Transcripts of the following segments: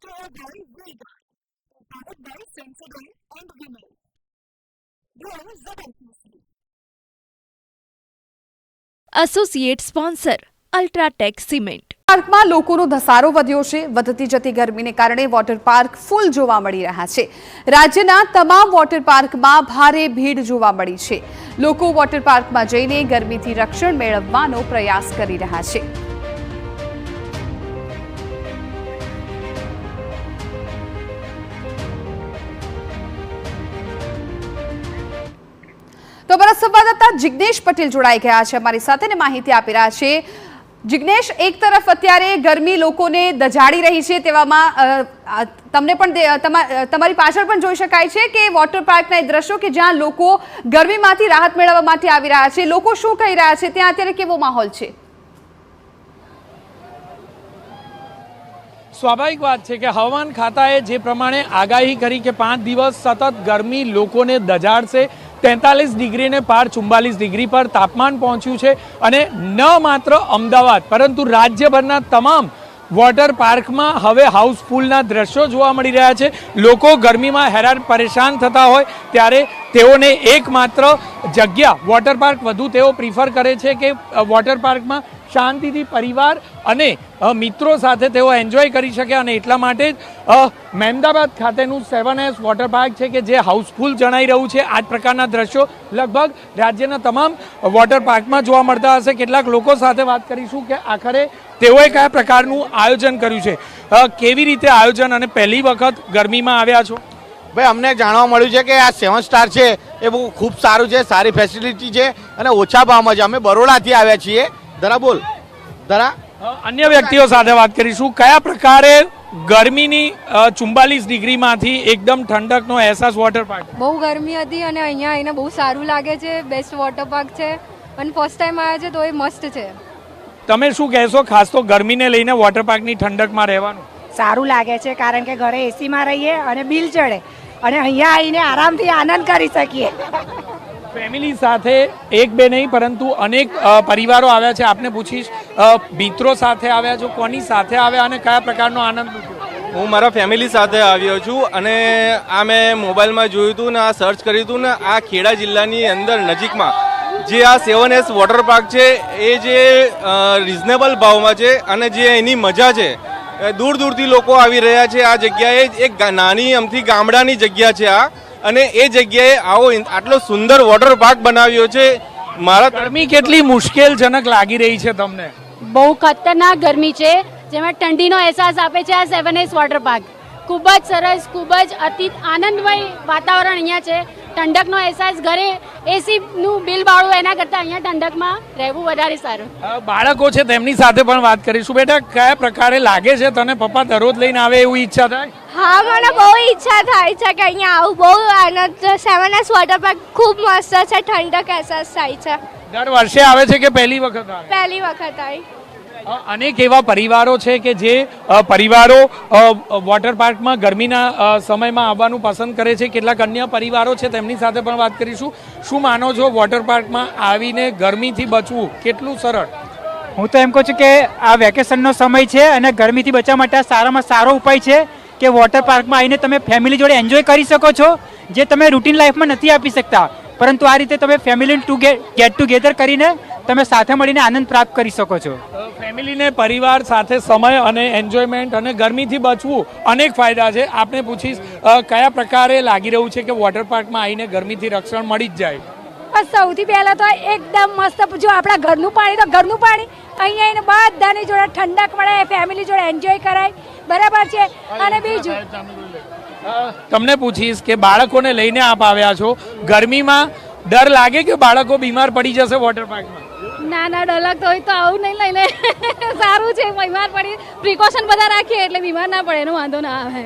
to a boy will die. Powered by Sensodyne and Vinyl. Grow relentlessly. Associate sponsor UltraTech cement. પાર્કમાં લોકોનો ધસારો વધ્યો છે. વધતી જતી ગરમીને કારણે વોટર પાર્ક ફૂલ જોવા મળી રહ્યા છે. રાજ્યના તમામ વોટર પાર્કમાં ભારે ભીડ જોવા મળી છે. લોકો વોટર પાર્કમાં જઈને ગરમીથી રક્ષણ મેળવવાનો પ્રયાસ કરી રહ્યા છે. તો અમારા સંવાદદાતા જિગ્નેશ પટેલ જોડાઈ ગયા છે અમારી સાથે ને માહિતી આપી રહ્યા છે. જિગ્નેશ, એક તરફ અત્યારે ગરમી લોકોને દજાડી રહી છે, તેવામાં તમને પણ તમારી પાછળ પણ જોઈ શકાય છે કે વોટર પાર્કના એ દ્રશ્યો કે જ્યાં લોકો ગરમીમાંથી રાહત મેળવવા માટે આવી રહ્યા છે. લોકો શું કહી રહ્યા છે, ત્યાં અત્યારે કેવો માહોલ છે? સ્વાભાવિક વાત છે કે હવામાન ખાતાએ જે પ્રમાણે આગાહી કરી કે 5 દિવસ સતત ગરમી લોકોને દજાડશે. 43 ડિગ્રીને પાર 44 ડિગ્રી પર તાપમાન પહોંચ્યું છે અને ન માત્ર અમદાવાદ પરંતુ રાજ્યભરના તમામ વોટર પાર્કમાં હવે હાઉસફુલના દ્રશ્યો જોવા મળી રહ્યા છે. લોકો ગરમીમાં હેરાન પરેશાન થતા હોય ત્યારે તેઓને એકમાત્ર જગ્યા વોટર પાર્ક વધુ તેઓ પ્રિફર કરે છે કે વોટર પાર્કમાં શાંતિથી પરિવાર અને મિત્રો સાથે તેઓ એન્જોય કરી શકે અને એટલા માટે જ મહેમદાબાદ ખાતેનું 7S વોટર પાર્ક છે કે જે હાઉસફુલ જણાઈ રહ્યું છે. આ જ પ્રકારના દ્રશ્યો લગભગ રાજ્યના તમામ વોટર પાર્કમાં જોવા મળતા હશે. કેટલાક લોકો સાથે વાત કરીશું કે આખરે તેઓએ કયા પ્રકારનું આયોજન કર્યું છે, કેવી રીતે આયોજન, અને પહેલી વખત ગરમીમાં આવ્યા છો. ભાઈ, અમને જાણવા મળ્યું છે કે આ 7 સ્ટાર છે એ બહુ ખૂબ સારું છે, સારી ફેસિલિટી છે અને ઓછા ભાવમાં છે. અમે બરોડાથી આવ્યા છીએ. ધરા બોલ ધરા. અન્ય વ્યક્તિઓ સાથે વાત કરીશું. કયા પ્રકારે ગરમીની 44 ડિગ્રીમાંથી એકદમ ઠંડકનો અહેસાસ વોટર પાર્ક? બહુ ગરમી હતી અને અહીંયા આવીને બહુ સારું લાગે છે. બેસ્ટ વોટર પાર્ક છે અને ફર્સ્ટ ટાઈમ આવ્યા છે તો એ મસ્ત છે. તમે શું કહેશો, ખાસ તો ગરમીને લઈને વોટર પાર્કની ઠંડકમાં રહેવાનું? સારું લાગે છે કારણ કે ઘરે એસીમાં રહીએ અને બિલ ચડે અને અહીંયા આવીને આરામથી આનંદ કરી શકીએ. ફેમિલી સાથે એક બે નહીં પરંતુ અનેક પરિવારો આવ્યા છે. આપને પૂછીશ, મિત્રો સાથે આવ્યા છો, કોની સાથે આવ્યા અને કયા પ્રકારનો આનંદ લૂટ્યો? હું મારા ફેમિલી સાથે આવ્યો છું અને આ મેં મોબાઈલમાં જોયું હતું ને આ સર્ચ કર્યું હતું ને આ ખેડા જિલ્લાની અંદર નજીકમાં જે આ 7S વોટર પાર્ક છે એ જે રિઝનેબલ ભાવમાં છે અને જે એની મજા છે, દૂર દૂરથી લોકો આવી રહ્યા છે. આ જગ્યાએ એક નાની અમથી ગામડાની જગ્યા છે આ, અને એ જગ્યાએ આવો આટલો સુંદર વોટર પાર્ક બનાવ્યો છે. મારા ગરમી કેટલી મુશ્કેલજનક લાગી રહી છે તમને? બહુ ખતરનાક ગરમી છે, જેમાં ઠંડીનો અહેસાસ આપે છે આ 7S વોટર પાર્ક. ખૂબ જ સરસ, ખૂબ જ અતિ આનંદમય વાતાવરણ અહીંયા છે. ઠંડકનો અહેસાસ, ઘરે એસીનું બિલ ભાડું એના કરતાં અહીંયા ઠંડકમાં રહેવું વધારે સારું. બાળકો છે તેમની સાથે પણ વાત કરીશું. બેટા, કયા પ્રકારે લાગે છે તને? પપ્પા દરરોજ લઈને આવે એવું ઈચ્છા થાય? હા, મને બહુ ઈચ્છા થાય છે કે અહીંયા આવું. બહુ આનંદ. 7S વોટર પાર્ક ખૂબ મસ્ત છે, ઠંડક અહેસાસ થાય છે. દર વર્ષે આવે છે કે પહેલી વખત આવે? પહેલી વખત આવી. અનેક એવા પરિવારો છે કે જે પરિવારો વોટર પાર્કમાં ગરમીના સમયમાં આવવાનું પસંદ કરે છે. કેટલાક અન્ય પરિવારો છે તેમની સાથે પણ વાત કરીશું. શું માનો છો, વોટર પાર્કમાં આવીને ગરમીથી બચવું કેટલું સરળ? હું તો એમ કહું છું કે આ વેકેશનનો સમય છે અને ગરમીથી બચવા માટે સારામાં સારો ઉપાય છે કે વોટર પાર્કમાં આવીને તમે ફેમિલી જોડે એન્જોય કરી શકો છો, જે તમે રૂટીન લાઈફમાં નથી આપી શકતા. પરંતુ આ રીતે તમે ફેમિલી ગેટ ટુગેધર કરીને તમે સાથે મળીને આનંદ પ્રાપ્ત કરી શકો છો. ફેમિલીને પરિવાર સાથે સમય અને એન્જોયમેન્ટ અને ગરમીથી બચવું અનેક ફાયદા છે. આપણે પૂછીશ, કયા પ્રકારે લાગી રહ્યું છે કે વોટર પાર્કમાં આવીને ગરમીથી રક્ષણ મળી જ જાય? સૌથી પહેલાં તો એકદમ મસ્ત, જો આપણા ઘરનું પાણી તો ઘરનું પાણી, અહીંયા આવીને બધાની જોડે ઠંડક મળે, ફેમિલી જોડે એન્જોય કરાય. બરાબર છે. અને બીજું તમને પૂછીશ કે બાળકોને લઈને આપ આવ્યા છો, ગરમીમાં ડર લાગે કે બાળકો બીમાર પડી જશે વોટર પાર્કમાં? ના ના, ડર લાગતો હોય તો આવું નહીં લઈને સારું છે. બીમાર પડી પ્રિકોશન બધા રાખીએ એટલે બીમાર ના પડે, એનો વાંધો ના આવે.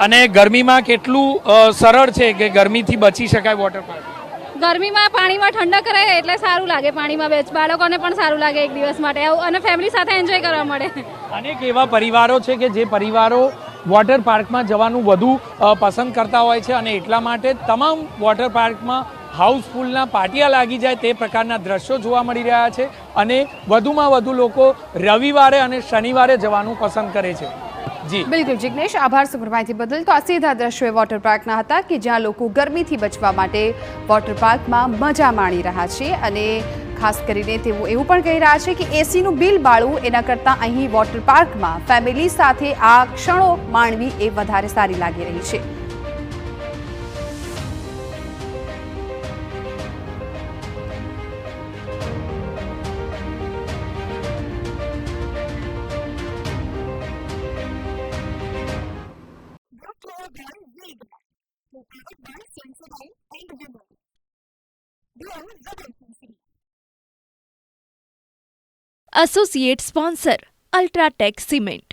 અને ગરમીમાં કેટલું સરળ છે કે ગરમીથી બચી શકાય વોટર પાર્ક? ગરમીમાં પાણીમાં ઠંડક રહે એટલે સારું લાગે. પાણીમાં બાળકોને પણ સારું લાગે એક દિવસ માટે, અને ફેમિલી સાથે એન્જોય કરવા મળે. અનેક એવા પરિવારો છે કે જે પરિવારો વોટર પાર્કમાં જવાનું વધુ પસંદ કરતા હોય છે અને એટલા માટે તમામ વોટર પાર્કમાં હાઉસફુલના પાટિયા લાગી જાય તે પ્રકારના દ્રશ્યો જોવા મળી રહ્યા છે અને વધુમાં વધુ લોકો રવિવારે અને શનિવારે જવાનું પસંદ કરે છે. જી બિલકુલ જિગ્નેશ, આભાર સમગ્ર માહિતી બદલ. તો આ સીધા દ્રશ્યો વોટર પાર્કના હતા કે જ્યાં લોકો ગરમીથી બચવા માટે વોટર પાર્કમાં મજા માણી રહ્યા છે અને ખાસ કરીને તેઓ એવું પણ કહી રહ્યા છે કે એસીનું બિલ બાળવું એના કરતાં અહીં વોટર પાર્કમાં ફેમિલી સાથે આ ક્ષણો માણવી એ વધારે સારી લાગી રહી છે. Powered by Sensodyne and Vimal. Glow Rubber Pencil. Associate sponsor Ultratech Cement.